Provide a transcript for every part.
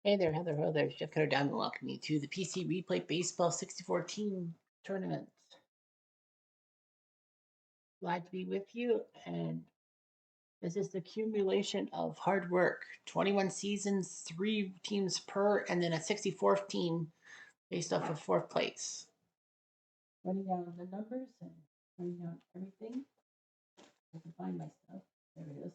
Hey there, Heather. Hello there. Jeff Cutter Diamond welcoming you to the PC Replay Baseball 64 team tournament. Glad to be with you. And this is the accumulation of hard work. 21 seasons, 3 teams per, and then a 64th team based off of 4th place. Running down the numbers and running down everything. I can find my stuff. There it is.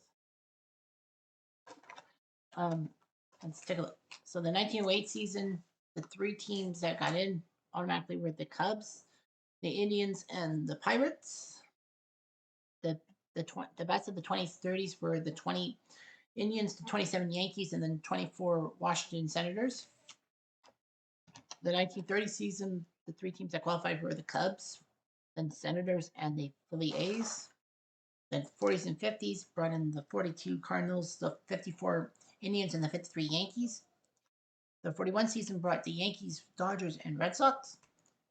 Let's take a look. So the 1908 season, the 3 teams that got in automatically were the Cubs, the Indians, and the Pirates. The best of the 2030s were the 20 Indians, the 27 Yankees, and then 24 Washington Senators. The 1930 season, the 3 teams that qualified were the Cubs, then the Senators, and the Philly A's. The 40s and 50s brought in the 42 Cardinals, the 54 Indians, and the 53 Yankees. The 41 season brought the Yankees, Dodgers, and Red Sox.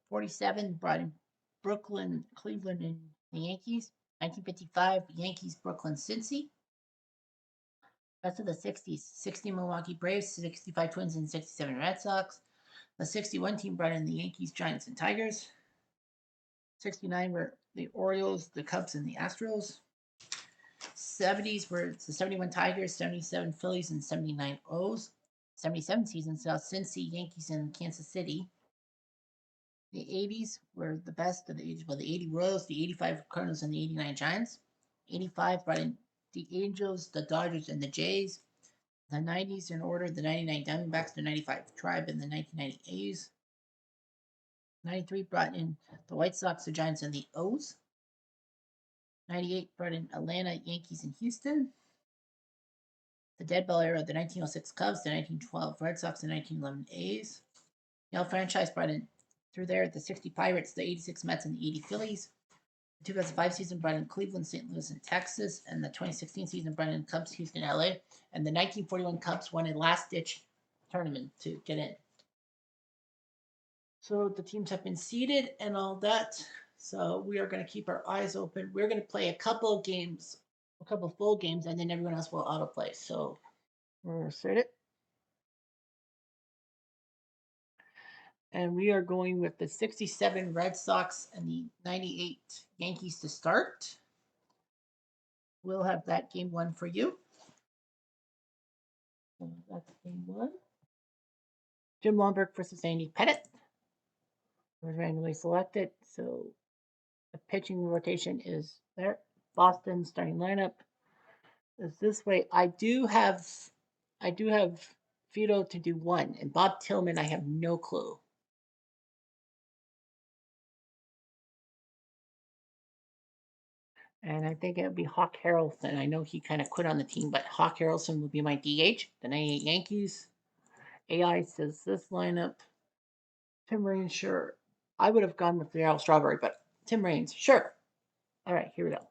47 brought in Brooklyn, Cleveland, and the Yankees. 1955, Yankees, Brooklyn, Cincy. Rest of the 60s, 60 Milwaukee Braves, 65 Twins, and 67 Red Sox. The 61 team brought in the Yankees, Giants, and Tigers. 69 were the Orioles, the Cubs, and the Astros. 70s were the 71 Tigers, 77 Phillies, and 79 O's. 77 season saw Cincy, Yankees, and Kansas City. The 80s were the best of the 80s, well, the 80 Royals, the 85 Cardinals, and the 89 Giants. 85 brought in the Angels, the Dodgers, and the Jays. The 90s in order, the 99 Diamondbacks, the 95 Tribe, and the 1990 A's. 93 brought in the White Sox, the Giants, and the O's. 98 brought in Atlanta, Yankees, and Houston. The dead ball era, the 1906 Cubs, the 1912 Red Sox, the 1911 A's. The L franchise brought in through there the 60 Pirates, the 86 Mets, and the 80 Phillies. The 2005 season brought in Cleveland, St. Louis, and Texas, and the 2016 season brought in Cubs, Houston, LA, and the 1941 Cubs won a last-ditch tournament to get in. So the teams have been seeded and all that. So we are going to keep our eyes open. We're going to play a couple of games, a couple of full games, and then everyone else will autoplay. So we're going to start it. And we are going with the 67 Red Sox and the 98 Yankees to start. We'll have that game 1 for you. So that's game 1. Jim Lomberg versus Andy Pettit was randomly selected. So the pitching rotation is there. Boston starting lineup is this way. I do have Vito to do 1, and Bob Tillman I have no clue. And I think it would be Hawk Harrelson. I know he kind of quit on the team, but Hawk Harrelson would be my DH. The 98 Yankees. AI says this lineup. Tim Raines, sure. I would have gone with Darryl Strawberry, but Tim Raines, sure. All right, here we go.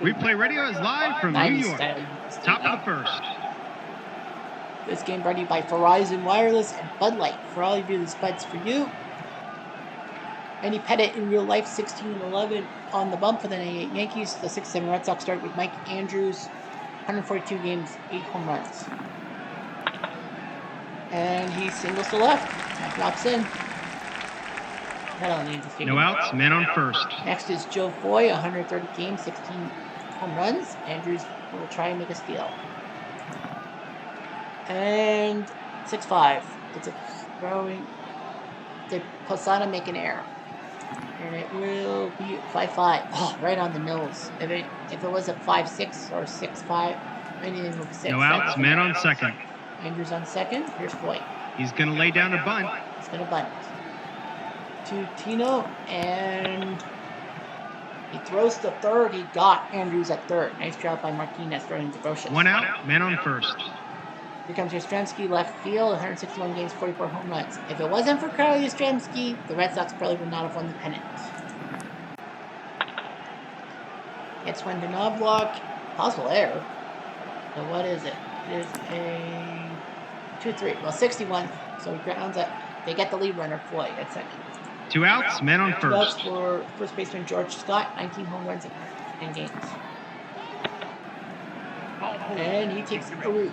Replay Radio is live from New York. Top of the first. This game brought to you by Verizon Wireless and Bud Light. For all of you, this Bud's for you. Andy Pettit in real life, 16-11 on the bump for the 98 Yankees. The 67 Red Sox start with Mike Andrews, 142 games, 8 home runs. And he singles to left. That drops in. No outs, men on first. Next is Joe Foy, 130 games, 16 home runs. Andrews will try and make a steal. And 6-5. It's a throwing. Did Posada make an error? And it will be 5-5. Oh, right on the nose. If it was a 5-6 or 6-5, anything would be 6. No outs, men on second. Andrews on second. Here's Foy. He's going to lay down a bunt. He's going to bunt. To Tino, and he throws to third. He got Andrews at third. Nice job by Martinez throwing to Brocious. 1 out, men on first. Here comes Yastrzemski, left field, 161 games, 44 home runs. If it wasn't for Carl Yastrzemski, the Red Sox probably would not have won the pennant. It's when the knob-block, possible error. So what is it? It is a 2-3. Well, 61. So he grounds up. They get the lead runner, Foy, at second. 2 outs, men on 2 outs first. for first baseman George Scott, 19 home runs in games. And he takes a root.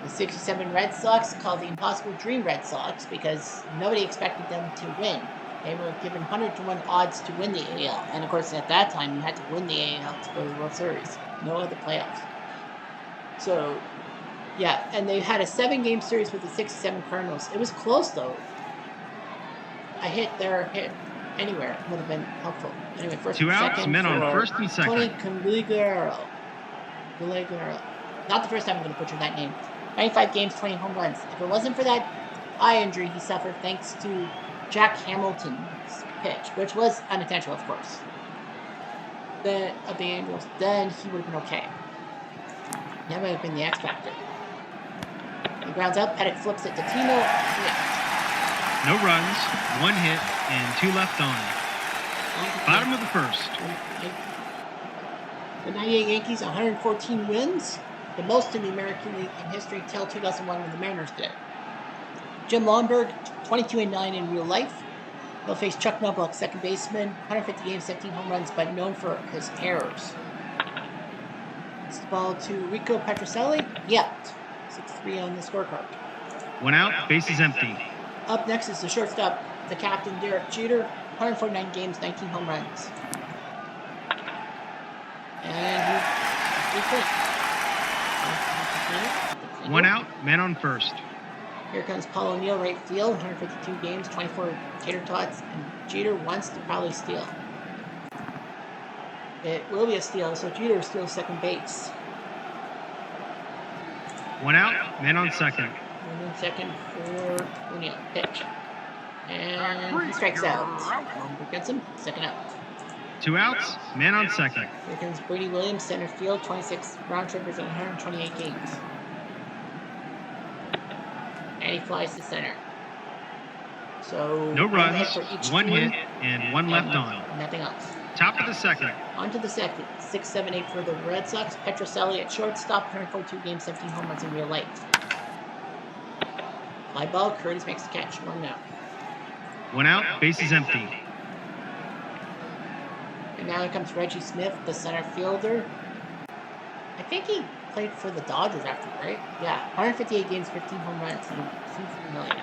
The 67 Red Sox, called the Impossible Dream Red Sox, because nobody expected them to win. They were given 100-1 odds to win the AL. And of course, at that time, you had to win the AL to go to the World Series. No other playoffs. So, yeah, and they had a 7-game series with the 67 Cardinals. It was close, though. A hit there, a hit anywhere would have been helpful. Anyway, first 2 and outs, second men on for first and Tourney second. Guillermo. Not the first time I'm going to butcher that name. 95 games, 20 home runs. If it wasn't for that eye injury he suffered thanks to Jack Hamilton's pitch, which was unintentional, of course, of the Angels, then he would have been okay. That might have been the X factor. He grounds out, Pettit flips it to Tino. Yeah. No runs, 1 hit, and 2 left on. Bottom of the first. The 98 Yankees, 114 wins, the most in the American League in history till 2001 when the Mariners did. Jim Lomberg, 22-9 in real life. He'll face Chuck Knobloch, second baseman, 150 games, 17 home runs, but known for his errors. It's the ball to Rico Petrocelli. Yep, 6-3 on the scorecard. 1 out, bases empty. Up next is the shortstop, the captain, Derek Jeter, 149 games, 19 home runs. And he quit. 1 out, man on first. Here comes Paul O'Neill, right field, 152 games, 24 tater tots, and Jeter wants to probably steal. It will be a steal, so Jeter steals second base. 1 out, man on second. And then second for O'Neill. Pitch. And he strikes out. Lomberg gets him, second out. 2 outs, man on second. Here comes Brady Williams, center field, 26 round trippers in 128 games. And he flies to center. So No runs, for each 1 team, hit, and 1 left on. Nothing else. Top of the second. On to the second. 6-7-8 for the Red Sox. Petrocelli at shortstop, 142 games, 17 home runs in real life. Fly ball, Curtis makes the catch. 1 out. 1 out, bases empty. And now here comes Reggie Smith, the center fielder. I think he played for the Dodgers after, right? Yeah, 158 games, 15 home runs. He seems familiar.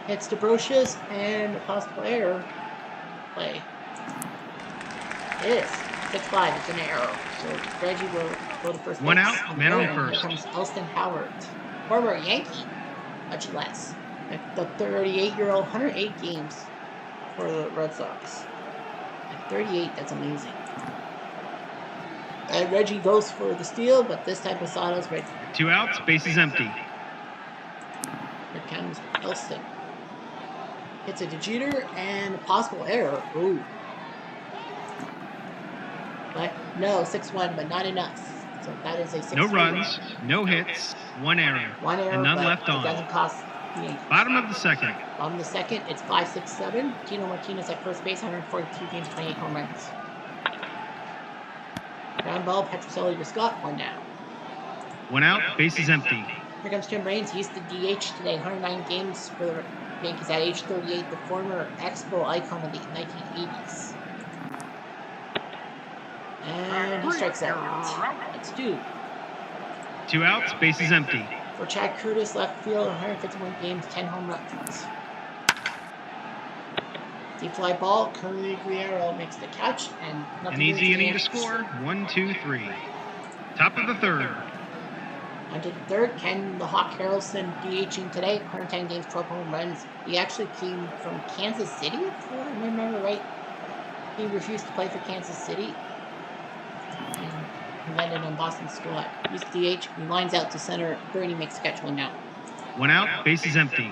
Hits DeBrocious and a possible error. Play. It is 6-5. It's an error. So Reggie will go to first base. 1 out, man on first. Here comes Elston Howard, former Yankee, much less. The 38-year-old, 108 games for the Red Sox. At 38, that's amazing. And Reggie goes for the steal, but this time Posada's right. 2 outs, bases empty. Here comes Elston. Hits it to Jeter, and a possible error. Ooh. But no, 6-1, but not enough. So that is a 6-3. No runs, no hits, 1 error. 1 error, and none but left it on. doesn't cost the Yankees. Bottom of the second. On the second, it's 5-6-7. Tino Martinez at first base, 142 games, 28 home runs. Ground ball, Petrocelli to Scott, 1 down. 1 out, bases empty. Here comes Tim Raines. He's the DH today, 109 games for the Yankees at age 38, the former Expo icon of the 1980s. And he strikes out. That's 2. 2 outs, bases empty. For Chad Curtis, left field, 151 games, 10 home runs. Deep fly ball, Curly Guerrero makes the catch, and An easy inning to score, 1, 2, 3. Top of the third. On to the third, Ken the Hawk Harrelson DHing today, 110 games, 12 home runs. He actually came from Kansas City, if I remember right. He refused to play for Kansas City. And he landed on Boston School. He's DH. He lines out to center. Bernie makes the catch, 1 out. 1 out, bases empty.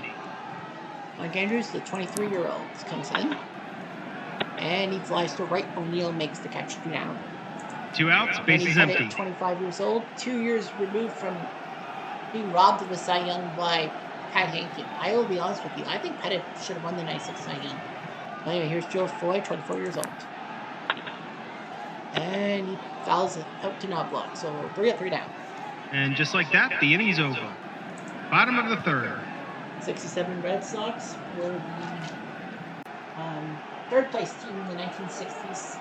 Mike Andrews, the 23-year-old, comes in. And he flies to right. O'Neill makes the catch, 2 down. 2 outs, And bases he's empty. 25 years old, 2 years removed from being robbed of a Cy Young by Pat Hankin. I will be honest with you, I think Pettit should have won the 96 Cy Young. Anyway, here's Joe Foy, 24 years old. And he fouls it out to Knobloch, so 3 up, 3 down. And just like that, the inning's over. Bottom of the third. 67 Red Sox will be third place team in the 1960s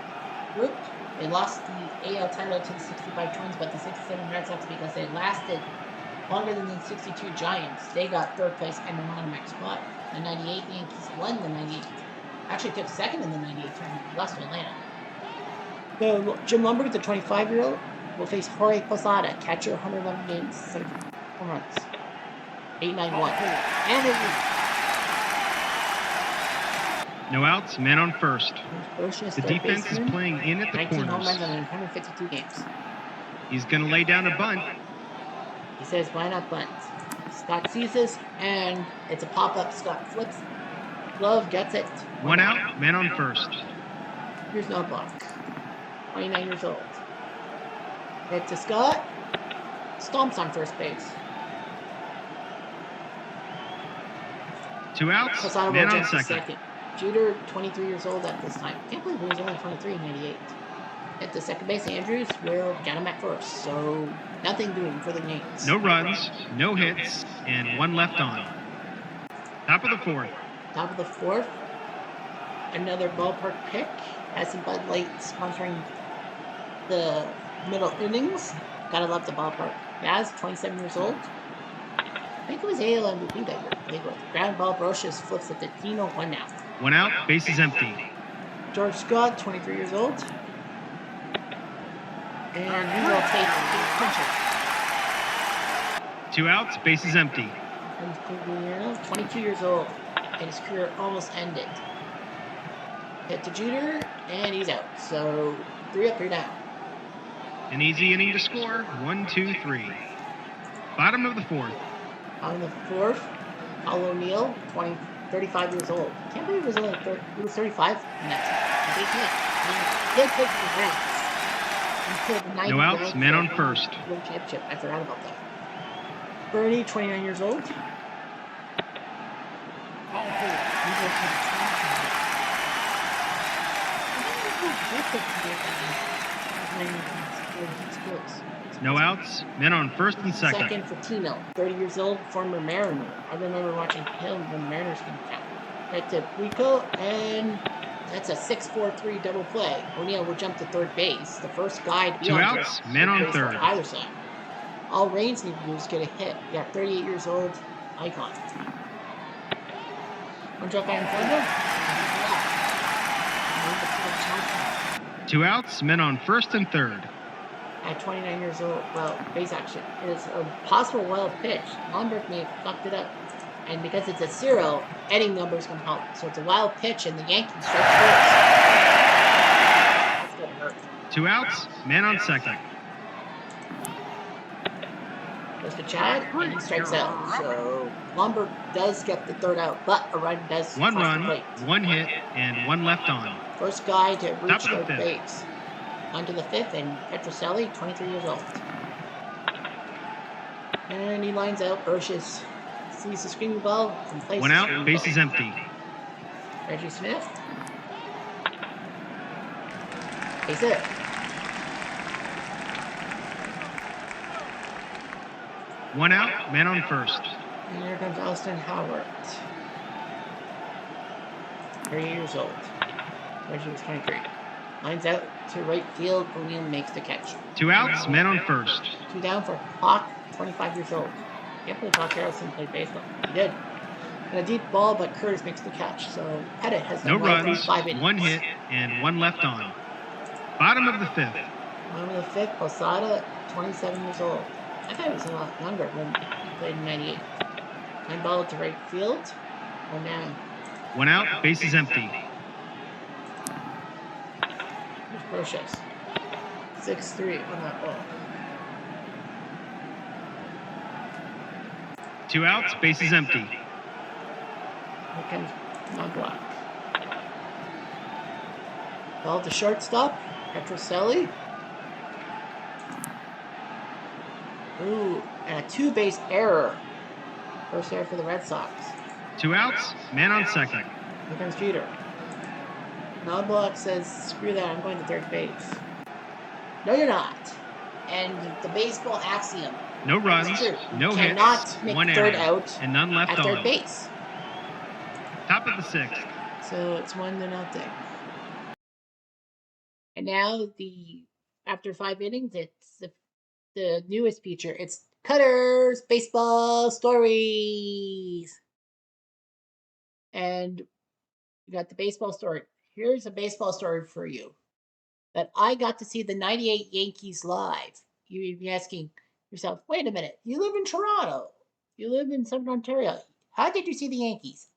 group. They lost the AL title to the 65 Twins, but the 67 Red Sox, because they lasted longer than the 62 Giants, they got third place and an automatic spot. The 98 Yankees won the 98. Actually took second in the 98 tournament. They lost to Atlanta. So Jim Lumberg, the 25-year-old, will face Jorge Posada, catcher, 111 games, 7 home runs, 891. And it No outs, men on first. Brocious, The defense is playing in at the 19 home runs corners. in 152 games. He's going to lay down a bunt. He says, why not bunt? Scott sees this, and it's a pop-up. Scott flips. Glove gets it. One out, men on first. Here's no block. 29 years old. Hit to Scott. Stomps on first base. Two outs, Posada men will on jump to second. Jeter, 23 years old at this time. Can't believe he was only 23 in 98. At the second base, Andrews will get him at first. So nothing doing for the Yankees. No runs, no hits, and one left on. Top of the fourth. Top of the fourth. Another ballpark pick. Has some Bud Light sponsoring the middle innings. Gotta love the ballpark. Yaz, 27 years old. I think it was AL MVP that year. They go. Ground ball, Brocious flips it to Tino, 1 out. One out, base is empty. George Scott, 23 years old. And he will take a puncher. Two outs, base is empty. And Guglielmo, 22 years old. And his career almost ended. Hit to Jeter, and he's out. So 3 up, 3 down. An easy inning to score. 1, 2, 3. Bottom of the fourth. On the fourth, Paul O'Neill, 35 years old. Can't believe he was only 35 in that time. He did take the Reds. No outs, men on first. World Championship. I forgot about that. Bernie, 29 years old. No outs, men on first and second. Second for Tino, 30 years old, former Mariner. I remember watching him when the Mariners came down. Right to Rico, and that's a 6-4-3 double play. O'Neill will jump to third base. The first guy to be Two on outs, men on third. Either side. All Reigns need to do is get a hit. Yeah, 38 years old, icon. One drop by Inferno. Two outs, men on first and third. At 29 years old, well, base action is a possible wild pitch. Lomberg may have fucked it up. And because it's a 0, any number is going to help. So it's a wild pitch, and the Yankees strike first. That's going to hurt. Two outs, men on second. Goes to Chad, and he strikes out. So Lomberg does get the third out, but a run does One cross run, the plate. one hit, and one left on. First guy to reach Top of the third fifth. base. On to the fifth, and Petroselli, 23 years old. And he lines out. Brocious sees the screaming ball and plays One the out, screaming base ball. is empty. Reggie Smith. He's it. One out, men on first. And here comes Austin Howard. 30 years old. Reggie was 23. Lines out to right field. William makes the catch. Two outs, men on first. 2 down for Hawk, 25 years old. Can't believe Hawk Harrelson played baseball. He did. And a deep ball, but Curtis makes the catch. So Pettit has No done well through runs, 5 innings. one hit, and one left on. Bottom of the fifth. Bottom of the fifth, Posada, 27 years old. I thought he was a lot younger when he played in 98. Line ball to right field. 1 down. One out, base is empty. Here's Brocious. 6-3 on that ball. Two outs, base is empty. Here comes Monblock. Ball to shortstop. Petroselli. Ooh, and a 2-base error. First error for the Red Sox. Two outs, man on second. Here comes Jeter. Monblock says, screw that, I'm going to third base. No, you're not. And the baseball axiom. No runs, true. no Cannot hits, make one third error, out and none left at on. third base. Top of the sixth. So it's 1-0. And now after 5 innings, it's the newest feature. It's Cutter's Baseball Stories. And you got the baseball story. Here's a baseball story for you. That I got to see the 98 Yankees live. You'd be asking yourself, wait a minute, you live in Toronto. You live in Southern Ontario. How did you see the Yankees?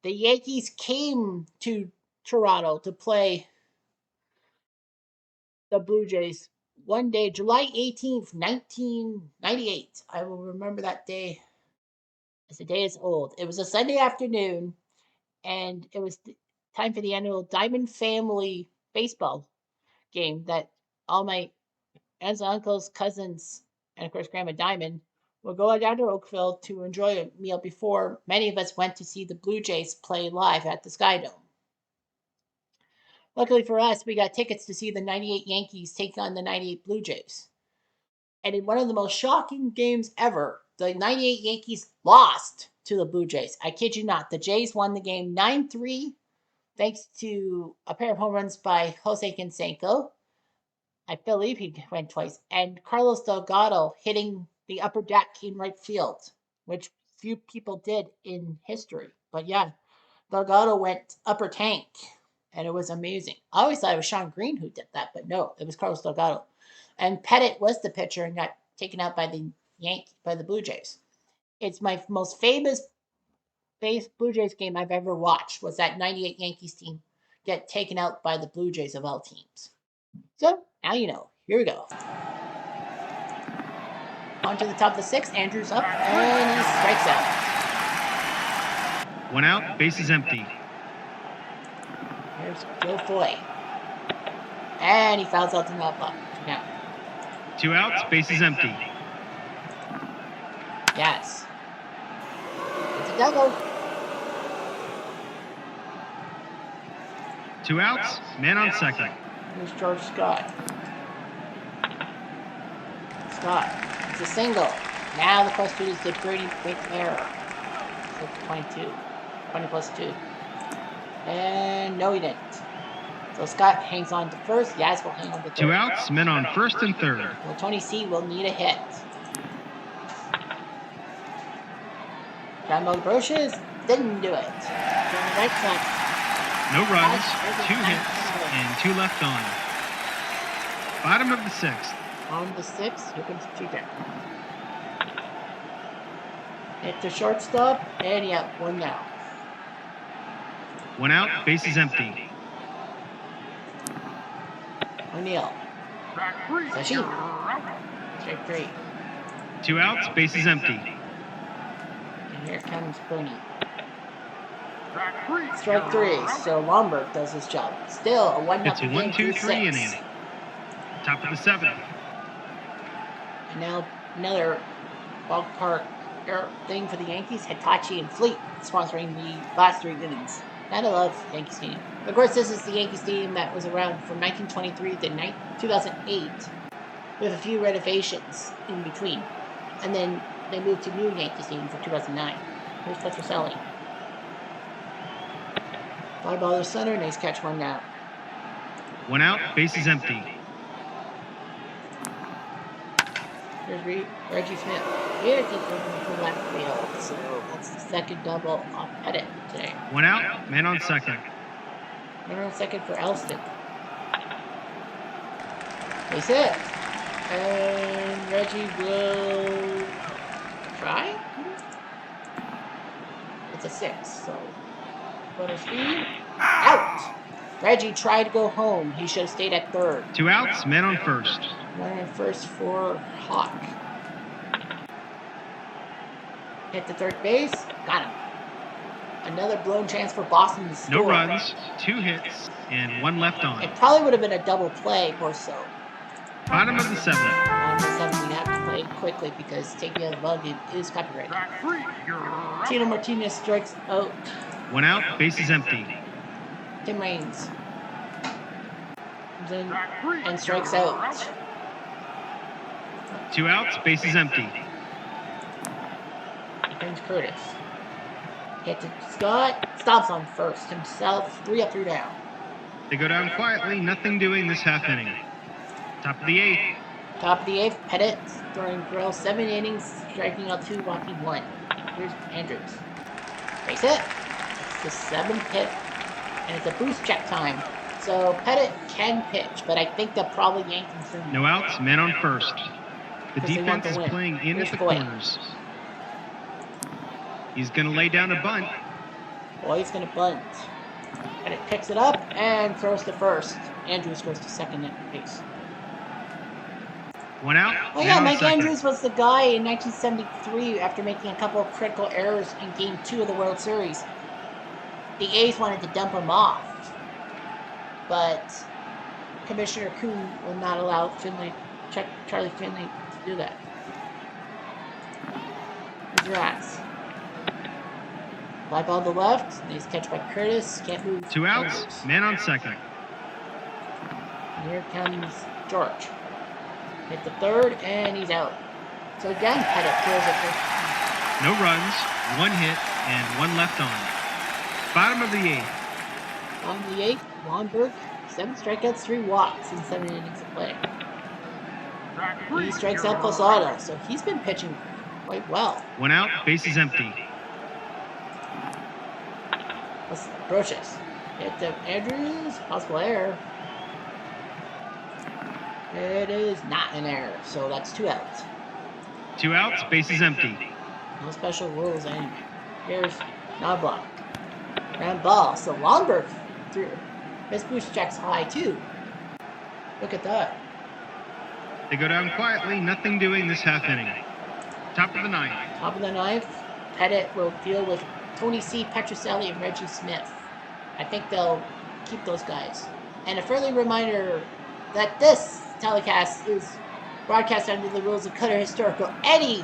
The Yankees came to Toronto to play the Blue Jays one day, July 18th, 1998. I will remember that day as the day is old. It was a Sunday afternoon, and it was time for the annual Diamond Family baseball game that all my aunts, uncles, cousins, and of course Grandma Diamond will go down to Oakville to enjoy a meal before many of us went to see the Blue Jays play live at the Sky Dome. Luckily for us, we got tickets to see the 98 Yankees take on the 98 Blue Jays. And in one of the most shocking games ever, the 98 Yankees lost to the Blue Jays. I kid you not. The Jays won the game 9-3 thanks to a pair of home runs by Jose Canseco. I believe he went twice. And Carlos Delgado hitting the upper deck in right field, which few people did in history. But yeah, Delgado went upper tank, and it was amazing. I always thought it was Sean Green who did that, but no, it was Carlos Delgado. And Pettit was the pitcher and got taken out by the Blue Jays. It's my most famous Blue Jays game I've ever watched was that 98 Yankees team get taken out by the Blue Jays of all teams. So, now you know. Here we go. On to the top of the 6th. Andrew's up, and he strikes out. 1 out, bases empty. Here's Joe Foy. And he fouls out the knob. 2 out. 2 outs, bases empty. Yes. It's a double. 2 outs, man on second. Here's George Scott. Scott. It's a single. Now the question is, did Brady make an error? So 22. 20 plus 2. And no, he didn't. So Scott hangs on to first. Yaz will hang on to third. 2 outs, men on first and third. Well, Tony C will need a hit. Grandma Brocious didn't do it. Right side. No runs, 2 hits, and 2 left on. Bottom of the 6th. On the 6th, here comes TJ. Hit the shortstop, and yeah, 1 out. 1 out, bases empty. O'Neill. Sashi. Strike 3. 2 outs, bases empty. And here comes Bernie. Strike 3. So Lomberg does his job. Still a 1-0 It's a 1-2-3 inning. Top of the 7th. And now another ballpark thing for the Yankees. Hitachi and Fleet sponsoring the last 3 innings. Gotta love Yankee Stadium. Of course, this is the Yankee Stadium that was around from 1923 to 2008, with a few renovations in between. And then they moved to new Yankee Stadium for 2009. Here's Petroselli. Fly ball to center, nice catch, 1 out. 1 out, bases empty. Here's Reggie Smith. Here's the from left field. So that's the second double off Pettit today. 1 out, man on second. Runner on second for Elston. Base hit. And Reggie will try. It's a 6, so butter speed. Out. Reggie tried to go home. He should have stayed at third. 2 outs, man on first. Runner on first for Hawk. Hit the third base. Got him. Another blown chance for Boston to score. No runs, 2 hits, and 1 left on. It probably would have been a double play more so. Bottom of the 7th. On the 7th, we have to play quickly because taking out the ball game is copyrighted. Tino Martinez strikes out. 1 out, bases empty. Tim Raines. Comes in and strikes out. 2 outs, bases empty. Here comes Curtis. Hit to Scott. Stops on first himself. 3 up, 3 down. They go down quietly, nothing doing this half inning. Top of the 8th. Top of the 8th, Pettit throwing Grill 7 innings, striking out 2, walking 1. Here's Andrews. Base hit. It's the 7th hit, and it's a boost check time. So Pettit can pitch, but I think they'll probably yank him soon. No outs, man on first. The defense is playing in at the corners. He's going to lay down a bunt. Well, he's going to bunt. And it picks it up and throws to first. Andrews goes to second at base. 1 out. Oh yeah, Mike Andrews was the guy in 1973 after making a couple of critical errors in Game 2 of the World Series. The A's wanted to dump him off, but Commissioner Kuhn will not allow Charlie Finley to do that. Here's Rats. Fly ball to the left. Nice catch by Curtis. Can't move. 2 outs. Man on second. And here comes George. Hit the third, and he's out. So again, Pettit throws it first. No runs, 1 hit, and 1 left on. Bottom of the 8th. On the 8th, Lomberg, 7 strikeouts, 3 walks in 7 innings of play. He strikes out Posada, so he's been pitching quite well. 1 out, base is empty. Brochus. Hit to Andrews, possible error. It is not an error, so that's 2 outs. 2 outs, base is empty. No special rules anyway. Here's Knobloch. Ground ball, so Lomberg threw. His boost checks high too. Look at that. They go down quietly, nothing doing this half inning. Top of the 9th. Top of the 9th, Pettit will deal with Tony C, Petroselli, and Reggie Smith. I think they'll keep those guys. And a friendly reminder that this telecast is broadcast under the rules of Cutter Historical. Any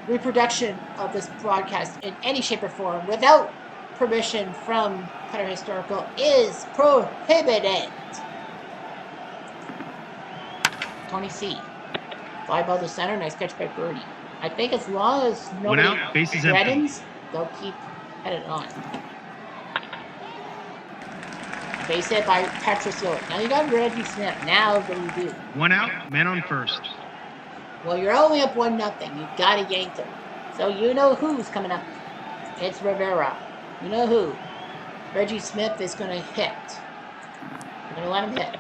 reproduction of this broadcast in any shape or form without permission from Cutter Historical is prohibited. Tony C. Fly ball to center, nice catch by Birdie. I think as long as nobody threatens, they'll keep headed on. Base hit by Petroselli. Now you got Reggie Smith. Now what do you do? 1 out, man on first. Well, you're only up 1-0. You've got to yank him. So you know who's coming up. It's Rivera. You know who. Reggie Smith is going to hit. You're going to let him hit.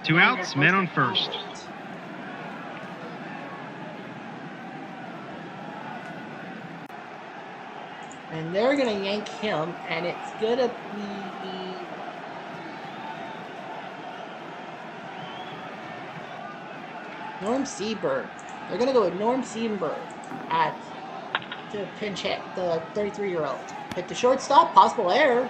2 outs, man on first. And they're going to yank him, and it's going to be Norm Seaberg. They're going to go with Norm Seaberg to pinch hit the 33-year-old. Hit the shortstop, possible error.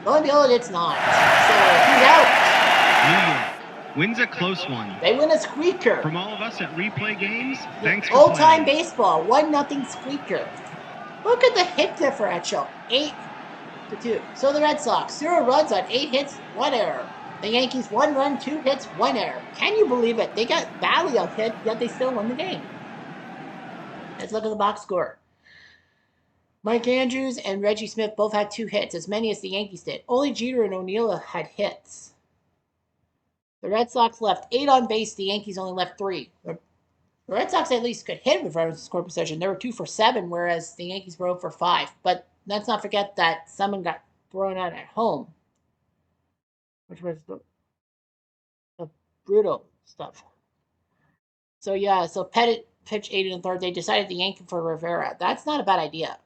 Lo and behold, it's not. So he's out. New York wins a close one. They win a squeaker. From all of us at Replay Games, thanks for old-time playing. baseball, 1-0 squeaker. Look at the hit differential, 8-2. So the Red Sox, 0 runs on 8 hits, 1 error. The Yankees, 1 run, 2 hits, 1 error. Can you believe it? They got badly out-hit, yet they still won the game. Let's look at the box score. Mike Andrews and Reggie Smith both had 2 hits, as many as the Yankees did. Only Jeter and O'Neill had hits. The Red Sox left 8 on base. The Yankees only left 3. The Red Sox at least could hit with runners in score position. They were 2 for 7, whereas the Yankees were 0 for 5. But let's not forget that someone got thrown out at home, which was the brutal stuff. So yeah, so Pettit pitched 8 in the 3rd. They decided to yank him for Rivera. That's not a bad idea.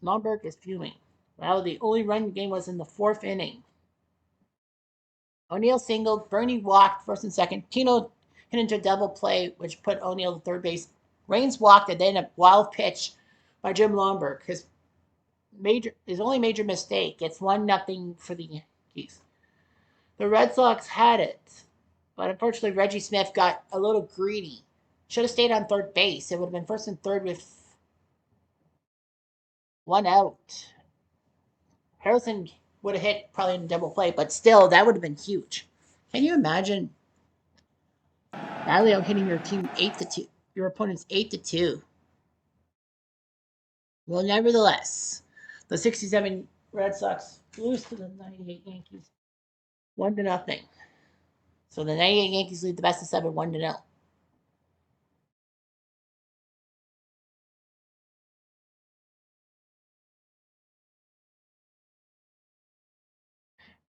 Lomberg is fuming. Well, the only run game was in the 4th inning. O'Neill singled. Bernie walked first and second. Tino hit into a double play, which put O'Neill to third base. Raines walked, and then a wild pitch by Jim Lomberg. His only major mistake. It's 1-0 for the Yankees. The Red Sox had it, but unfortunately Reggie Smith got a little greedy. Should have stayed on third base. It would have been first and third with 1 out. Harrison would have hit probably in a double play, but still, that would have been huge. Can you imagine Badly out hitting your team 8-2. Your opponent's 8-2. Well, nevertheless, the 67 Red Sox lose to the 98 Yankees 1-0. So the 98 Yankees lead the best of 7 1-0.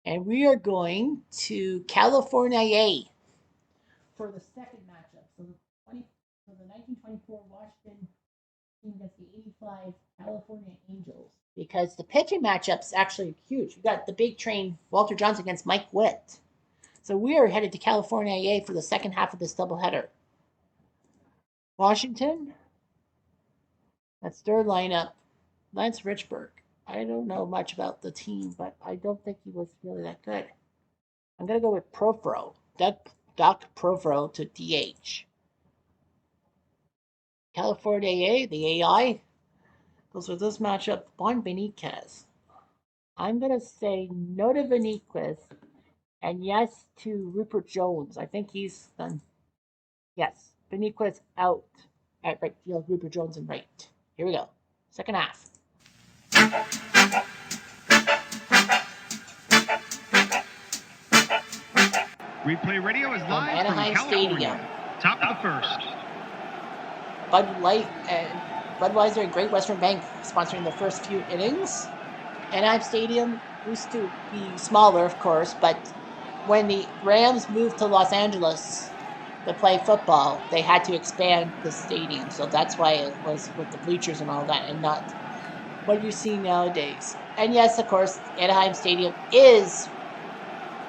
And we are going to California for the second matchup. So the 1924 Washington team against the 85 California Angels. Because the pitching matchup's actually huge. You got the big train Walter Johnson against Mike Witt. So we are headed to California for the second half of this doubleheader. Washington, that's third lineup. Lance Richburg. I don't know much about the team, but I don't think he was really that good. I'm going to go with Profro. Doc Profro to DH. California the AI, goes with this matchup, Juan Benitez. I'm going to say no to Benitez and yes to Rupert Jones. I think he's done. Yes, Benitez out at right field, Rupert Jones in right. Here we go. Second half. Replay radio is live from Anaheim California. Stadium. Top of the first. Bud Light and Budweiser and Great Western Bank sponsoring the first few innings. Anaheim Stadium used to be smaller, of course, but when the Rams moved to Los Angeles to play football, they had to expand the stadium. So that's why it was with the bleachers and all that, and not what you see nowadays. And yes, of course, Anaheim Stadium is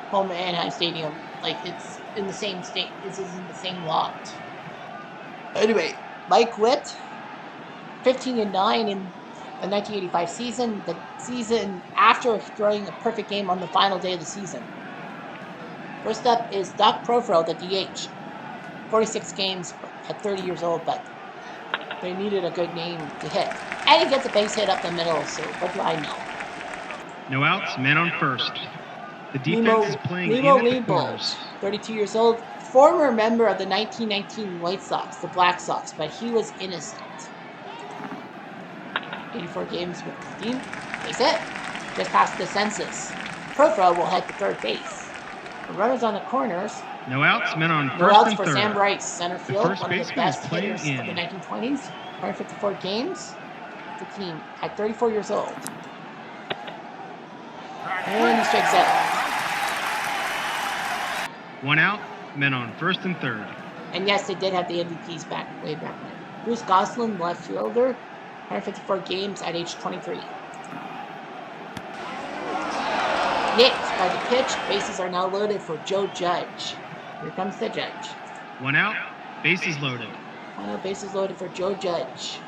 home to Anaheim Stadium. Like, it's in the same state. This is in the same lot. Anyway, Mike Witt, 15-9 in the 1985 season, the season after throwing a perfect game on the final day of the season. First up is Doc Profro, the DH. 46 games at 30 years old, but they needed a good name to hit. And he gets a base hit up the middle, so what do I know? No outs, men on first. The defense is playing in at the corners. 32 years old, former member of the 1919 White Sox, the Black Sox, but he was innocent. 84 games with the team. Base hit. Just past the census. Profro will head to third base. The runners on the corners. No outs, men on No first outs and for third. Sam Bryce, center field, first one of the baseman is best playing hitters of the 1920s. 154 games. The team at 34 years old. And he strikes out. One out, men on first and third. And yes, they did have the MVPs way back when. Bruce Goslin, left fielder, 154 games at age 23. Nicked by the pitch. Bases are now loaded for Joe Judge. Here comes the Judge. One out, bases loaded. Final bases loaded for Joe Judge.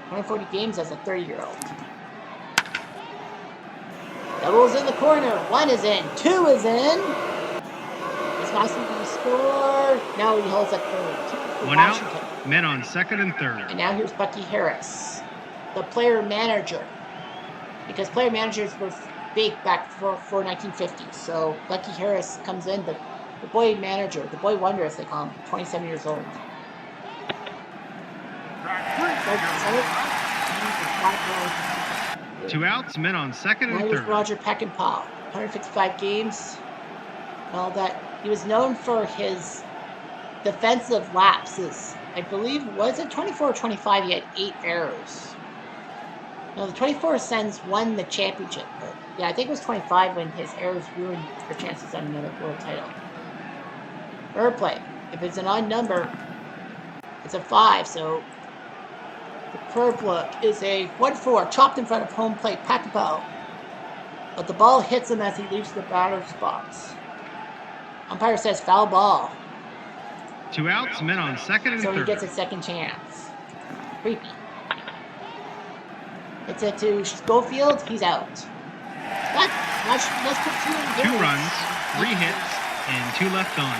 140 games as a 30-year-old. Doubles in the corner. One is in. Two is in. Is Goslin going to score? No, he holds at third. One out, men on second and third. And now here's Bucky Harris, the player manager. Because player managers were big back for 1950. So Bucky Harris comes in, the boy manager, the boy wonder as they call him, 27 years old. Two outs, men on second and third. Roger Peckinpah, 155 games, and all that. He was known for his defensive lapses. I believe, was it 24 or 25? He had 8 errors. No, the 24 Sens won the championship. But yeah, I think it was 25 when his errors ruined their chances at another world title. Third play. If it's an odd number, it's a 5. So the curve look is a 1-4, chopped in front of home plate, Peckinpah. But the ball hits him as he leaves the batter's box. Umpire says foul ball. Two outs, men on second and third. So he gets a second chance. Creepy. It's it to Schofield. He's out. Let's put 2 in the 2 runs, 3 hits, and 2 left on.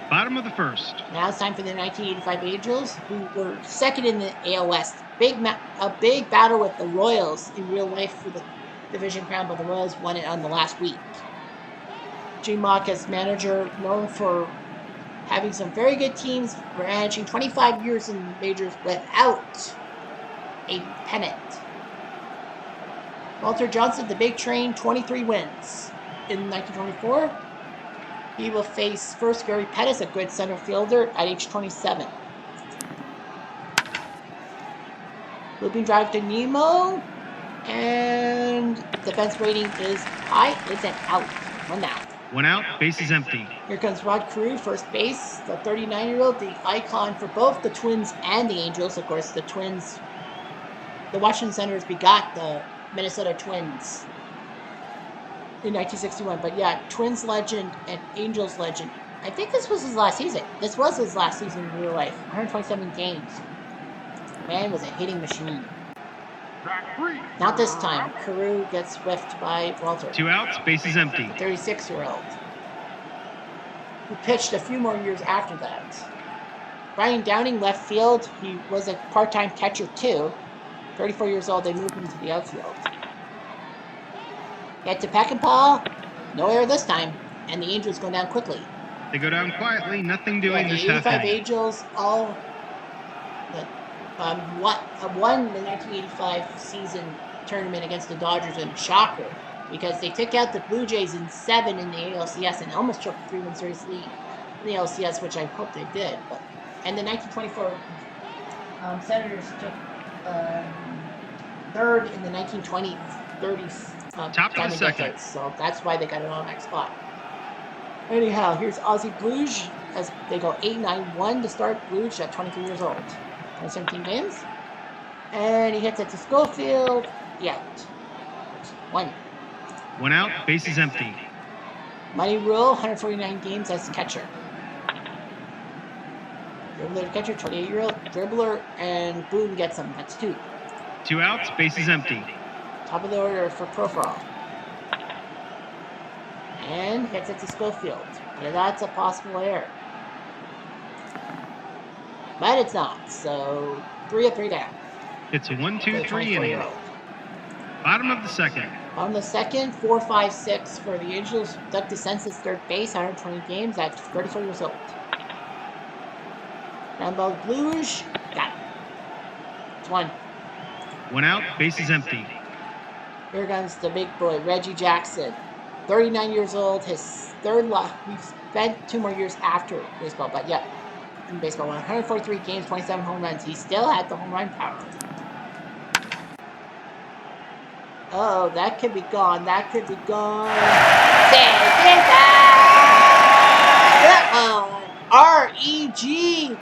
Bottom of the first. Now it's time for the 1985 Angels, who were second in the AL West. A big battle with the Royals in real life for the division crown, but the Royals won it on the last week. Gene Mock as manager, known for having some very good teams, managing 25 years in majors without a pennant. Walter Johnson, the big train, 23 wins. In 1924, he will face first Gary Pettis, a good center fielder, at age 27. Looping drive to Nemo, and defense rating is high. It's an out. 1 out. 1 out, base is empty. Here comes Rod Carew, first base, the 39-year-old, the icon for both the Twins and the Angels. Of course, the Twins, the Washington Senators begot the Minnesota Twins in 1961. But yeah, Twins legend and Angels legend. I think this was his last season. This was his last season in real life. 127 games. Man was a hitting machine. Not this time. Carew gets whiffed by Walter. 2 outs, base is empty. 36-year-old. Who pitched a few more years after that. Brian Downing, left field. He was a part-time catcher too. 34 years old, they moved him to the outfield. Get to Peckinpah. No error this time. And the Angels go down quickly. They go down quietly, nothing doing the this half 85 inning. Angels all won the 1985 season tournament against the Dodgers in a shocker because they took out the Blue Jays in 7 in the ALCS and almost took a 3-1 series lead in the ALCS, which I hope they did. And the 1924 Senators took third in the 1920-30s Top of the second. decades, so that's why they got an automatic spot. Anyhow, here's Ozzie Bluge as they go 8-9-1 to start. Bluge at 23 years old. 17 games. And he hits it to Schofield. Yeah. 1. 1 out, base is empty. Money Rule, 149 games as catcher. Dribbler catcher, 28-year-old. Dribbler, and Boone gets him. That's 2. 2 outs, base is empty. Top of the order for Profile. And hits it to Schofield. But that's a possible error. But it's not. So 3 of 3 down. It's a 1-2-3 inning. Bottom of the second. On the second, 4-5-6 for the Angels. Doug DeCensis, third base, 120 games at 34 years old. Ground ball, Bluge. Got it. It's 1. 1 out, base is empty. Here comes the big boy, Reggie Jackson. 39 years old. His third life. We've spent 2 more years after baseball, but yeah. In baseball, 143 games, 27 home runs. He still had the home run power. Oh, that could be gone. That could be gone. R-E-G-G-I-E.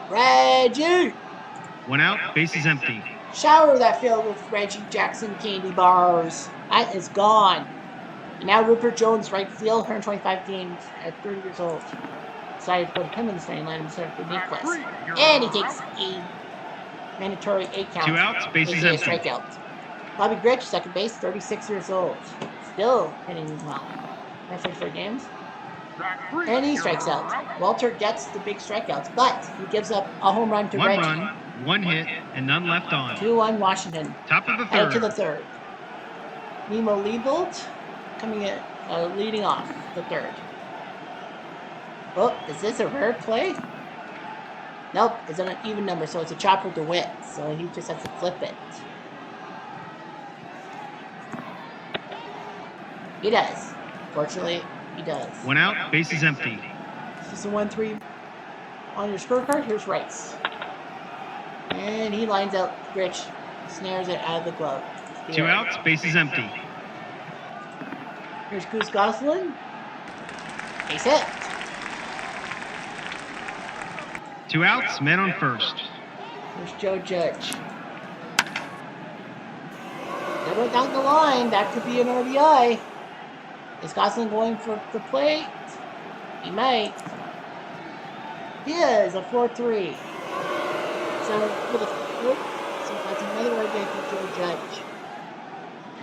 Reggie. 1 out, base is empty. Shower that field with Reggie Jackson candy bars. That is gone. And now Rupert Jones, right field, 125 games at 30 years old. Decided to put him in the starting line instead of Nicholas. And he takes a mandatory 8 count. 2 outs, base is empty. Strikeout. Bobby Grich, second base, 36 years old. Still hitting well. 134 games. And he strikes out. Walter gets the big strikeouts, but he gives up a home run to 1 Reggie. run, 1 hit, and none left on. 2-1 Washington. Top of the Head third. to the third. Nemo Liebold coming in, leading off the third. Oh, is this a rare play? Nope, it's an even number, so it's a chopper to win. So he just has to flip it. He does. Fortunately, he does. 1 out, base is empty. This is a 1-3 on your scorecard. Here's Rice. And he lines out Rich, snares it out of the glove. 2 outs, base is empty. Here's Goose Goslin. Base hit. 2 outs, men on first. Here's Joe Judge. Double down the line. That could be an RBI. Is Goslin going for the plate? He might. He is a 4-3. So that's another RBI for Joe Judge.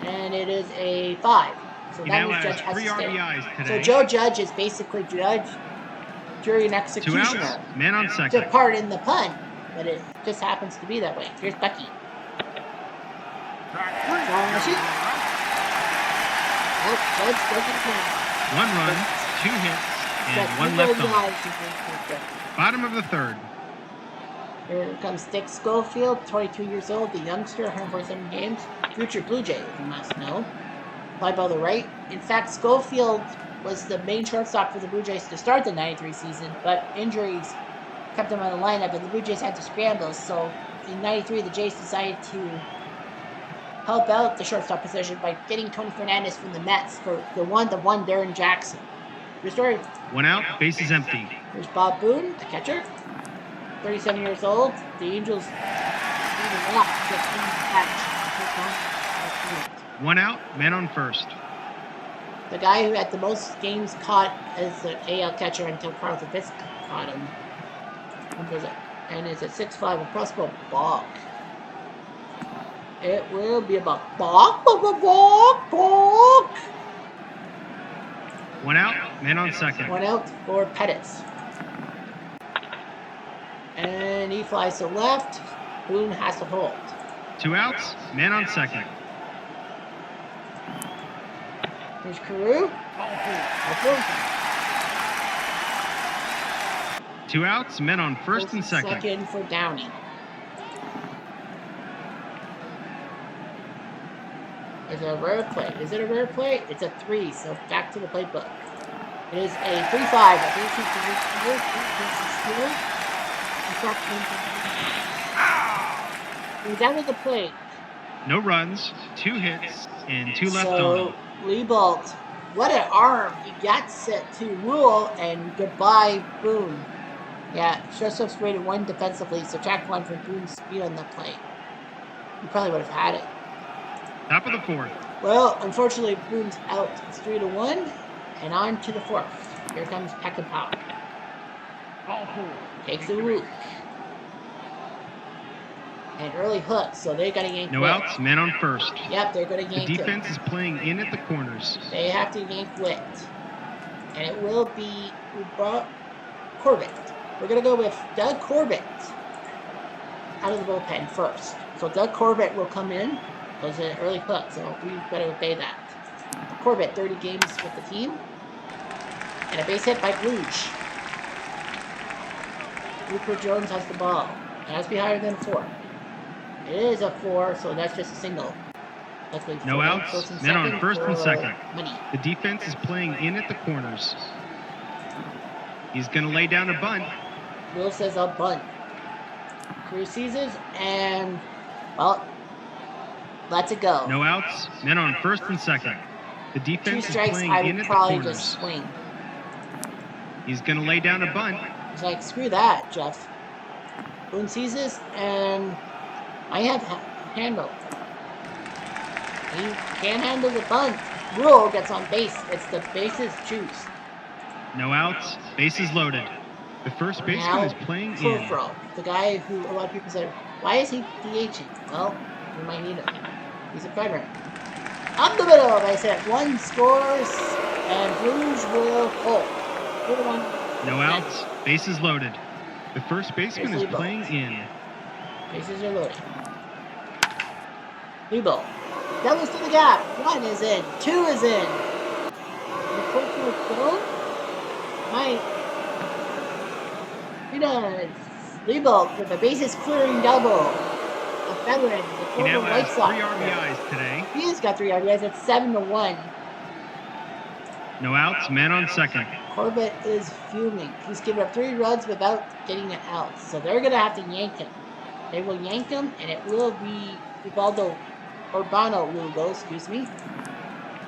And it is a 5. So He that now means has Judge has 3 to stay. RBIs So today. Joe Judge is basically judge, jury, and 2 executioner. outs, men on To second. pardon the pun, but it just happens to be that way. Here's Becky. Nope, Judge doesn't count. 1 run, 2 hits, and 1 left on. Bottom of the 3rd. Here comes Dick Schofield, 22 years old, the youngster, 147 games. Future Blue Jay, if you must know. Fly ball to the right. In fact, Schofield was the main shortstop for the Blue Jays to start the 93 season, but injuries kept him on the lineup, and the Blue Jays had to scramble. So in 93, the Jays decided to help out the shortstop position by getting Tony Fernandez from the Mets for the one Darren Jackson. Your story. 1 out, bases empty. Here's Bob Boone, the catcher, 37 years old. The Angels even up to get him to catch. 1 out, man on first. The guy who had the most games caught as an AL catcher until Carl Zabisco caught him. And it's a 6'5", a crossbow balk. It will be about balk. 1 out, man on second. 1 out for Pettis. And he flies to left. Boone has to hold. 2 outs, man on second. Here's Carew. 2 outs, men on first and second. Second for Downey. Is it a rare play? Is it a rare play? It's a 3, so back to the playbook. It is a 3-5. I think he's down with the plate. No runs, 2 hits, and 2 left So, on. Liebold, what an arm. He got set to Rule, and goodbye, Boone. Yeah, shortstop's rated 1 defensively, so track 1 for Boone's speed on the plate. He probably would have had it. Top of the 4th. Well, unfortunately, Boone's out. It's 3-1, and on to the 4th. Here comes Peckinpah. Takes the root. And early hook, so they're going to yank No Witt. outs, men on first. Yep, they're going to yank The defense him. is playing in at the corners. They have to yank Witt. And it will be Corbett. We're going to go with Doug Corbett out of the bullpen first. So Doug Corbett will come in. It was an early hook, so we better obey that. Corbett, 30 games with the team. And a base hit by Bluge. Rupert Jones has the ball. It has to be higher than a 4. It is a 4, so that's just a single. No outs, men on first and second. Money. The defense is playing in at the corners. He's going to lay down a bunt. Will says a bunt. Crew seizes, and, well, lets it go. No outs, men on first and second. The 2 defense is strikes, playing I in would at the probably corners. just swing. He's going to lay down a bunt. He's like, screw that, Jeff. Boone seizes, and I have handle. He can't handle the bunt. Rule gets on base. It's the bases choose. No outs, bases loaded. The first baseman is playing in. Furfro, the guy who a lot of people said, why is he DHing? Well, we might need him. He's a primary. Up the middle, I said, 1 scores, and Blues will hold. No outs, bases loaded. The first baseman Here's is Lebo. playing in. Bases are loaded. Lebo. Doubles to the gap. 1 is in. 2 is in. The Corporal Cone. He does. Lebo with a bases clearing double. A veteran. The He now Corporal White has Sox. 3 RBIs today. He has got 3 RBIs. It's 7-1. No outs, man on second. Corbett is fuming. He's given up 3 runs without getting an out. So they're going to have to yank him. They will yank him, and it will be Urbano Lugo, excuse me.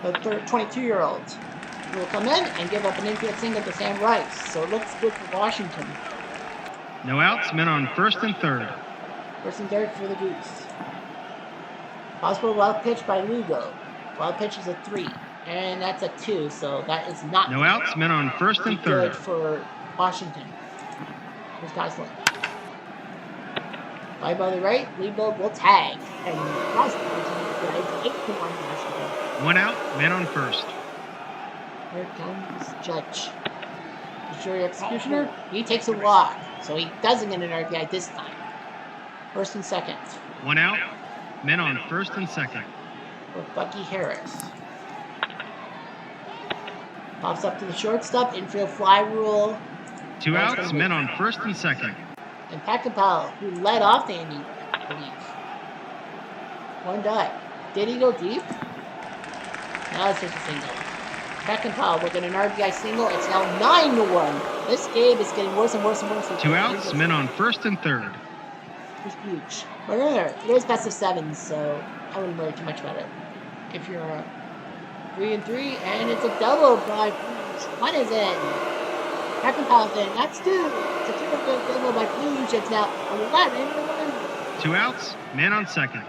The 22-year-old will come in and give up an infield single to Sam Rice. So it looks good for Washington. No outs, men on first and third. First and third for the Goose. Possible wild pitch by Lugo. Wild pitch is a 3. And that's a 2, so that is not No outs, men on first and third. good for Washington. Here's Gosling. Fly by the right, Lebo will tag. And Washington drives 8-1 Washington. 1 out, men on first. Here comes Judge. The jury executioner, he takes a walk, so he doesn't get an RBI this time. First and second. 1 out, men on first and second. For Bucky Harris. Pops up to the shortstop. Infield fly rule. 2 outs, men on first and second. And Pacapal, who led off the inning, I believe. One die. Did he go deep? Now it's just a single. Pacapal with an RBI single. It's now 9-1. This game is getting worse and worse and worse. 2 outs, men on first and third. It's huge. But remember, it is best of 7, so I wouldn't worry too much about it. If you're 3-3, and it's a double by Blues. One is in. Pacapal's in. That's 2. It's a 2-run double by Blues. It's now 11-1. 2 outs, man on second.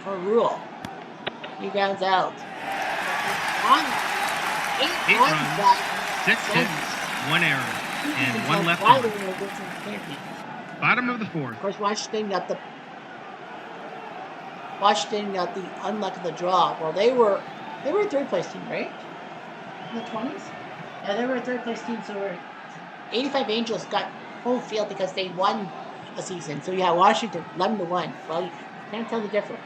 For Rule. He grounds out. 8 runs, 6 hits, 1 error, and 1 left on. Bottom of the fourth. Of course, Washington got the unluck of the draw. Well, they were a third place team, right? In the 20s? Yeah, they were a third place team, so 85 Angels got home field because they won a season. So yeah, Washington 11-1. Well, you can't tell the difference.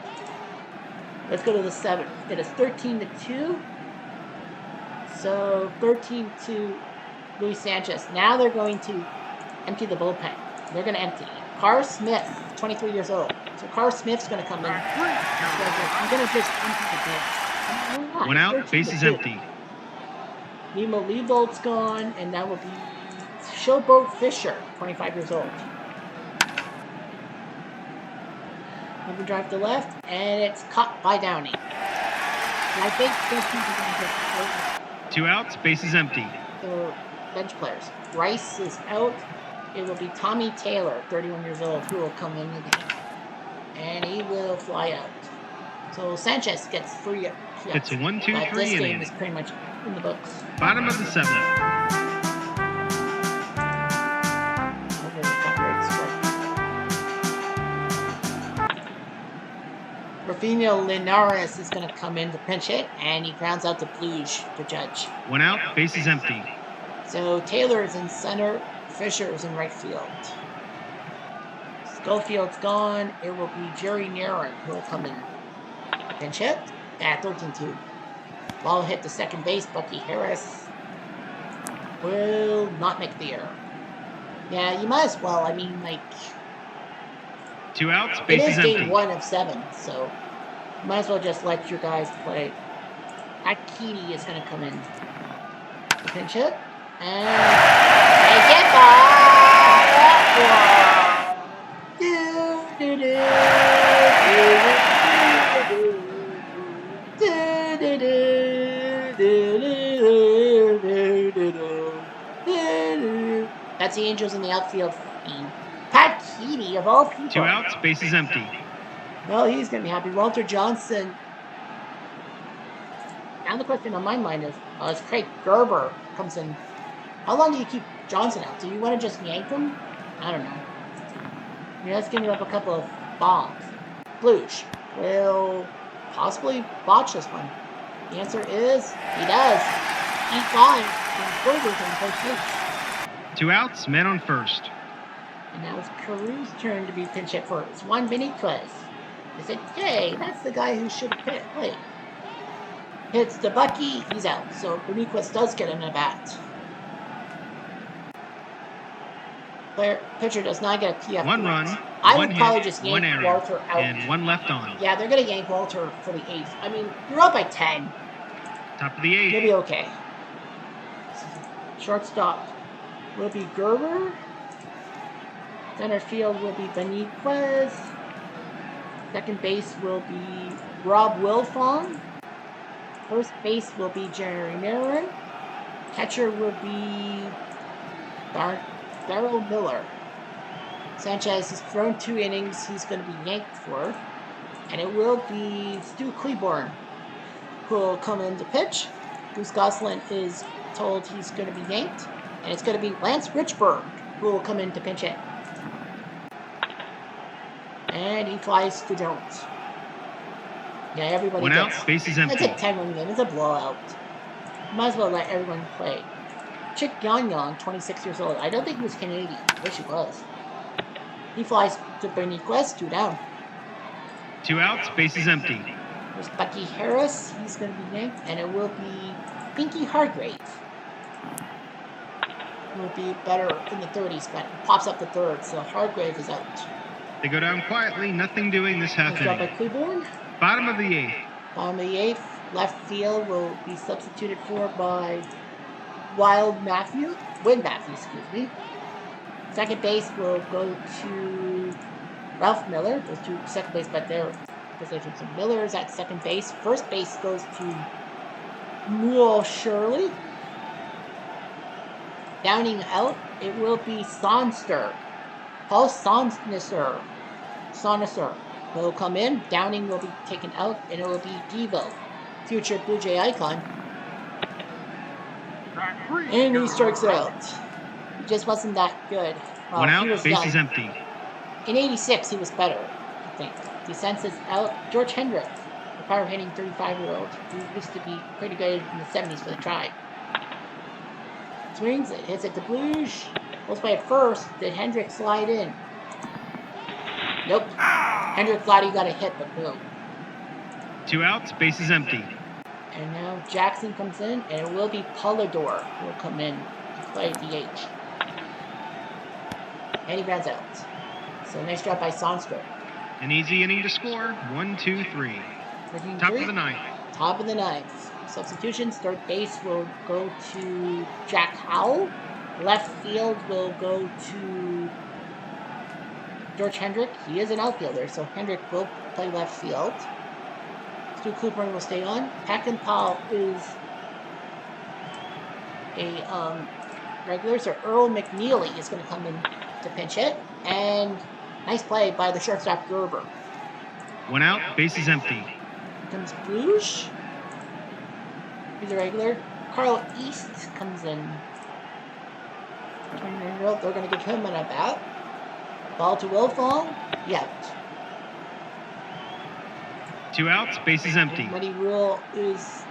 Let's go to the 7th. It is 13-2. So 13-2 Luis Sanchez. Now they're going to empty the bullpen. They're going to empty. Carr Smith, 23 years old. So Carr Smith's going to come in. I'm going to just empty the bench. 1 out, bases empty. Nemo Leibold's gone, and that will be Showboat Fisher, 25 years old. Number drive to left, and it's caught by Downey. And I think those teams are going to get 2 outs, bases empty. the bench players. Rice is out. It will be Tommy Taylor, 31 years old, who will come in the game. And he will fly out. So Sanchez gets free. It's a 1-2-3 this game inning. is pretty much in the books. Bottom of the 7th. Rafinha Linares is going to come in to pinch hit, and he grounds out to Blues to judge. 1 out, bases empty. So Taylor is in center, Fisher is in right field. Schofield's gone. It will be Jerry Naron who will come in. Pinch hit at 13-2. Ball hit to second base. Bucky Harris will not make the error. Yeah, you might as well. I mean, like, 2 outs, it bases is empty. game 1 of 7, so you might as well just let your guys play. Akiti is going to come in. Pinch hit. And take it by That's the Angels in the outfield. Pat Keedy, of all people. 2 outs, bases empty. Well, he's going to be happy. Walter Johnson. Now the question on my mind is, as Craig Gerber comes in, how long do you keep Johnson out? Do you want to just yank him? I don't know. Yeah, let's give him up a couple of bombs. Blues will possibly botch this one. The answer is he does. E5 and Gerber's on first base. 2 outs, men on first. And now it's Caru's turn to be pinch hit for Juan Benitez. They said, hey, that's the guy who should have hit. Wait. Hits the Bucky, he's out. So Benitez does get an at-bat. Pitcher does not get a PF. 1 run, I 1 would probably hit, just 1 yank error, Walter out. and 1 left on. Yeah, they're going to yank Walter for the 8th. I mean, you're up by 10. Top of the You'll 8th. be okay. Shortstop will be Gerber. Center field will be Benitez. Second base will be Rob Wilfong. First base will be Jerry Naron. Catcher will be Darryl Miller. Sanchez has thrown 2 innings. He's going to be yanked for. And it will be Stu Kleborn who will come in to pitch. Goose Goslin is told he's going to be yanked. And it's going to be Lance Richburg who will come in to pinch hit. And he flies to Jones. Yeah, everybody 1 gets. out, bases It's empty. a 10-run game. It's a blowout. Might as well let everyone play. Chick Yon, 26 years old. I don't think he was Canadian. I wish he was. He flies to Benitez, 2 down. 2 outs, bases empty. There's Bucky Harris. He's going to be named. And it will be Pinky Hargrave. Will be better in the 30s, but pops up the third. So Hargrave is out. They go down quietly, nothing doing this half Nice job by inning. Cleburne. Bottom of the 8th. Bottom of the 8th. Left field will be substituted for by Win Matthews, excuse me. Second base will go to Ralph Miller. Goes to second base, but their position. So Miller is at second base. First base goes to Newell Shirley. Downing out, it will be Sonster. Paul Sonnesser will come in. Downing will be taken out, and it will be Devo, future Blue Jay icon. And he strikes out. He just wasn't that good. One out, base is empty. In 86, he was better, I think. DeSense is out. George Hendrick, the power hitting 35-year-old, who used to be pretty good in the 70s for the Tribe. Swings, it hits at the Blues. Goes by at first. Did Hendrick slide in? Nope. Hendrick thought he got a hit, but no. 2 outs, base is empty. And now Jackson comes in, and it will be Polidor who will come in to play DH. And he runs out. So nice job by Sonster. An easy inning to score. 1, 2, 3. Top of the 9th. Top of the 9th. Substitutions. Third base will go to Jack Howell. Left field will go to George Hendrick. He is an outfielder, so Hendrick will play left field. Stu Cooper will stay on. Peckinpah is a regular, so Earl McNeely is going to come in to pinch hit. And nice play by the shortstop Gerber. 1 out, base is empty. Here comes Bouge. He's a regular. Carl East comes in. They're going to give him an at-bat. Ball to Wilfong. Yeah. 2 outs, base is empty. Muddy Rule is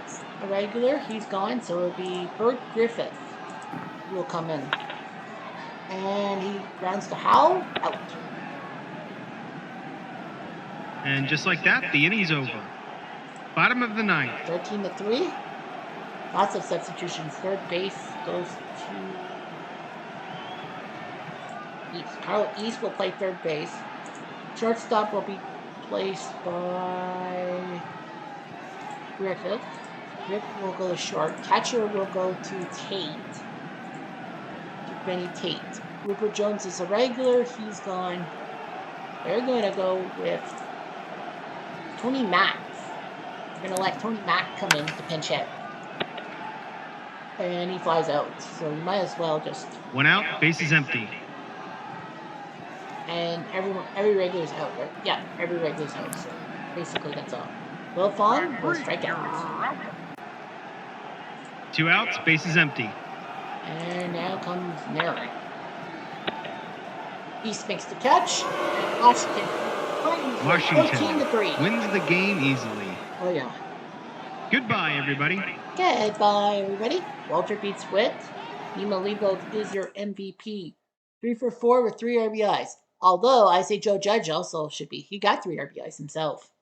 a regular. He's gone, so it'll be Bert Griffith who will come in. And he grounds to Howell. Out. And just like that, the inning's over. Bottom of the 9th. 13-3. Lots of substitutions. Third base goes to East. Carl East will play third base. Shortstop will be placed by Griffith. Griffith will go to short. Catcher will go to Tate. To Benny Tate. Rupert Jones is a regular. He's gone. They're going to go with Tony Mack. They're going to let Tony Mack come in to pinch hit. And he flies out. So you might as well just... 1 out, base is empty. And every regular's out, right? Yeah, every regular's out. So basically that's all. Will Fawn will strike out. 2 outs, base is empty. And now comes Merrick. East makes the catch. And Washington 14-3. Wins the game easily. Oh yeah. Goodbye, everybody. Goodbye, everybody. Walter beats Witt. Nima Lebo is your MVP. 3 for 4 with 3 RBIs. Although I say Joe Judge also should be. He got 3 RBIs himself.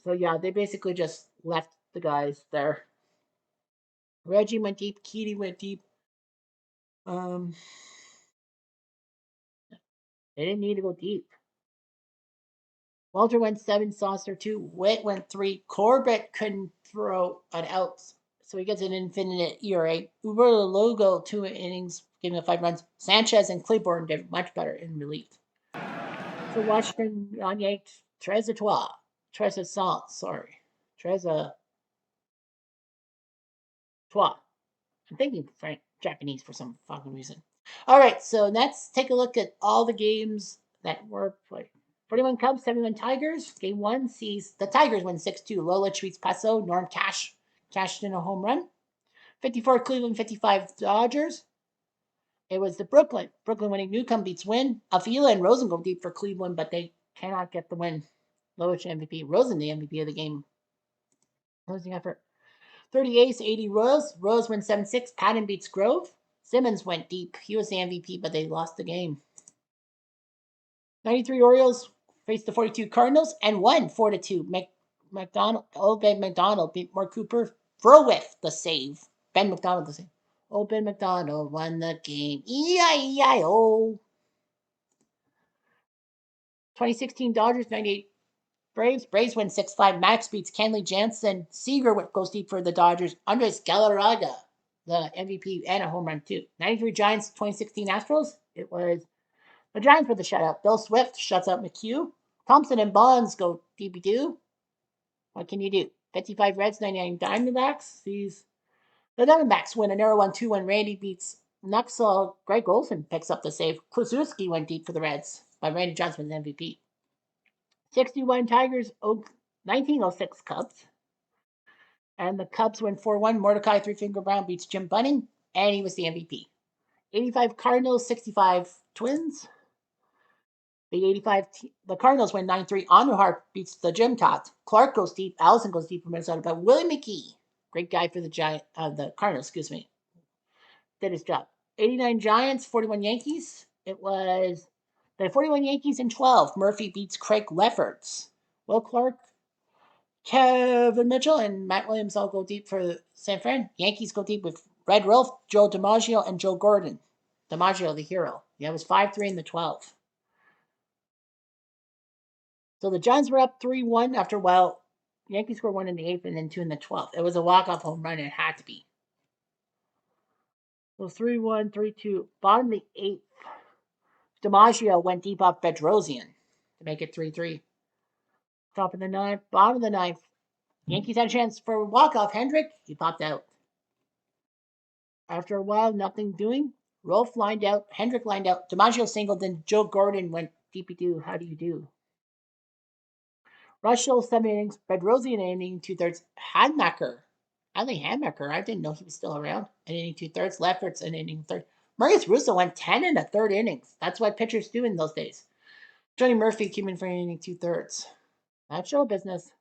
So yeah, they basically just left the guys there. Reggie went deep. Keaty went deep. They didn't need to go deep. Walter went 7, Saucer 2, Witt went 3. Corbett couldn't throw an out, so he gets an infinite ERA. Uber Logo 2 innings, giving him 5 runs. Sanchez and Claiborne did much better in relief. For Washington, on Yanks, Treza Trois. I'm thinking Frank Japanese for some fucking reason. All right, so let's take a look at all the games that were played. 41 Cubs, 71 Tigers. Game 1 sees the Tigers win 6-2. Lola treats Paso. Norm cashed in a home run. 54 Cleveland, 55 Dodgers. It was the Brooklyn winning. Newcomb beats Win. Avila and Rosen go deep for Cleveland, but they cannot get the win. Lolich MVP. Rosen the MVP of the game. Closing effort. 30 Ace, 80 Royals. Royals win 7-6. Patton beats Grove. Simmons went deep. He was the MVP, but they lost the game. 93 Orioles faced the 42 Cardinals and won 4-2. Ben McDonald beat Mark Cooper. Frowith the save. Ben McDonald the save. Ben McDonald won the game. E-I-E-I-O. 2016 Dodgers, 98 Braves. Braves win 6-5. Max beats Kenley Jansen. Seager goes deep for the Dodgers. Andres Galarraga, the MVP, and a home run too. 93 Giants, 2016 Astros. It was the Giants with the shutout. Bill Swift shuts out McHugh. Thompson and Bonds go DB2. What can you do? 55 Reds, 99 Diamondbacks. The Diamondbacks win a narrow 1-2 when Randy beats Nuxall. Greg Olson picks up the save. Kluszewski went deep for the Reds by Randy Johnson's MVP. 61 Tigers, 1906 Cubs. And the Cubs win 4-1. Mordecai Three Finger Brown beats Jim Bunning, and he was the MVP. 85 Cardinals, 65 Twins. The Cardinals win 9-3. Anuhart beats the Gym Tot. Clark goes deep. Allison goes deep for Minnesota. But Willie McKee, great guy for the Cardinals, did his job. 89 Giants, 41 Yankees. It was the 41 Yankees in 12. Murphy beats Craig Lefferts. Will Clark, Kevin Mitchell, and Matt Williams all go deep for San Fran. Yankees go deep with Red Wolf, Joe DiMaggio, and Joe Gordon. DiMaggio, the hero. Yeah, it was 5-3 in the 12. So the Giants were up 3-1 after a while. Yankees scored 1 in the 8th and then 2 in the 12th. It was a walk-off home run. It had to be. So 3-1, 3-2. Bottom of the 8th, DiMaggio went deep off Bedrosian to make it 3-3. Top of the 9th, bottom of the 9th. Yankees had a chance for a walk-off. Hendrick, he popped out. After a while, nothing doing. Rolf lined out. Hendrick lined out. DiMaggio singled. Then Joe Gordon went DP2. How do you do? Russell, 7 innings. Bedrosian, an inning, 2/3. Hanmaker. Ali Hanmaker. I didn't know he was still around. An inning, 2/3. Lefferts, an inning, third. Marius Russo went 10 in a third innings. That's what pitchers do in those days. Johnny Murphy came in for an inning, 2/3. That's show business.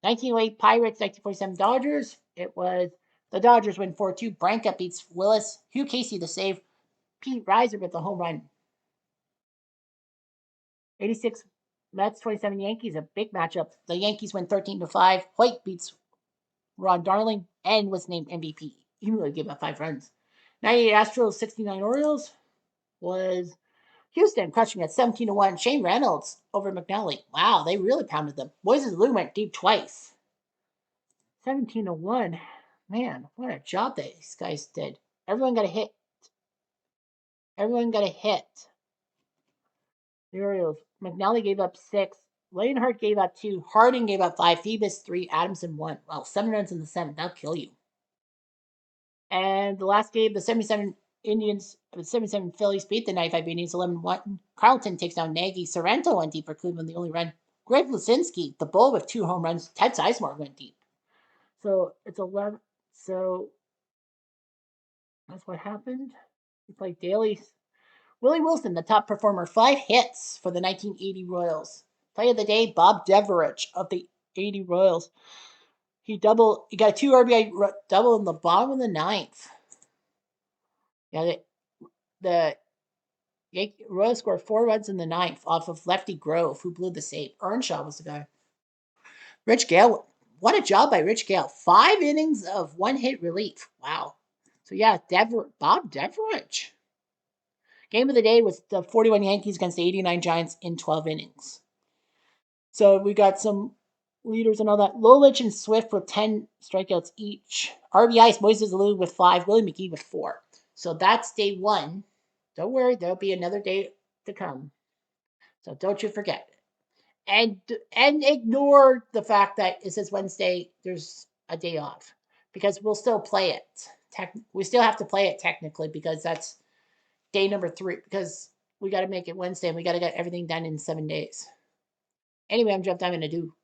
1908 Pirates, 1947 Dodgers. It was the Dodgers win 4-2. Branca beats Willis. Hugh Casey the save. Pete Reiser with the home run. 86 Mets, 27 Yankees, a big matchup. The Yankees win 13-5. Hoyt beats Ron Darling and was named MVP. He really gave up 5 runs. 98 Astros, 69 Orioles was Houston crushing at 17-1. Shane Reynolds over McNally. Wow, they really pounded them. Moises Alou went deep twice. 17-1. Man, what a job these guys did. Everyone got a hit. The Orioles. McNally gave up 6. Leonhardt gave up 2. Harding gave up 5. Phoebus 3. Adamson 1. Well, 7 runs in the 7th. That'll kill you. And the last game, the 77 Phillies beat the 95 Indians 11-1. Carlton takes down Nagy. Sorrento went deep for Cleveland, the only run. Greg Lusinski, the Bull with 2 home runs. Ted Sizemore went deep. So it's 11. So that's what happened. We played daily. Willie Wilson, the top performer, 5 hits for the 1980 Royals. Play of the day, Bob Deverage of the 80 Royals. He got a 2 RBI double in the bottom of the 9th. Yeah, the Royals scored 4 runs in the 9th off of Lefty Grove, who blew the save. Earnshaw was the guy. Rich Gale, what a job by Rich Gale. 5 innings of 1-hit relief. Wow. So yeah, Bob Deverage. Game of the day was the 41 Yankees against the 89 Giants in 12 innings. So we got some leaders and all that. Lolich and Swift with 10 strikeouts each. RBIs, Moises Alou with 5. Willie McGee with 4. So that's day 1. Don't worry, there'll be another day to come. So don't you forget. And ignore the fact that it says Wednesday, there's a day off. Because we'll still play it. We still have to play it technically because that's day number 3. Because we got to make it Wednesday and we got to get everything done in 7 days. Anyway, I'm Jeff Diamond. I do.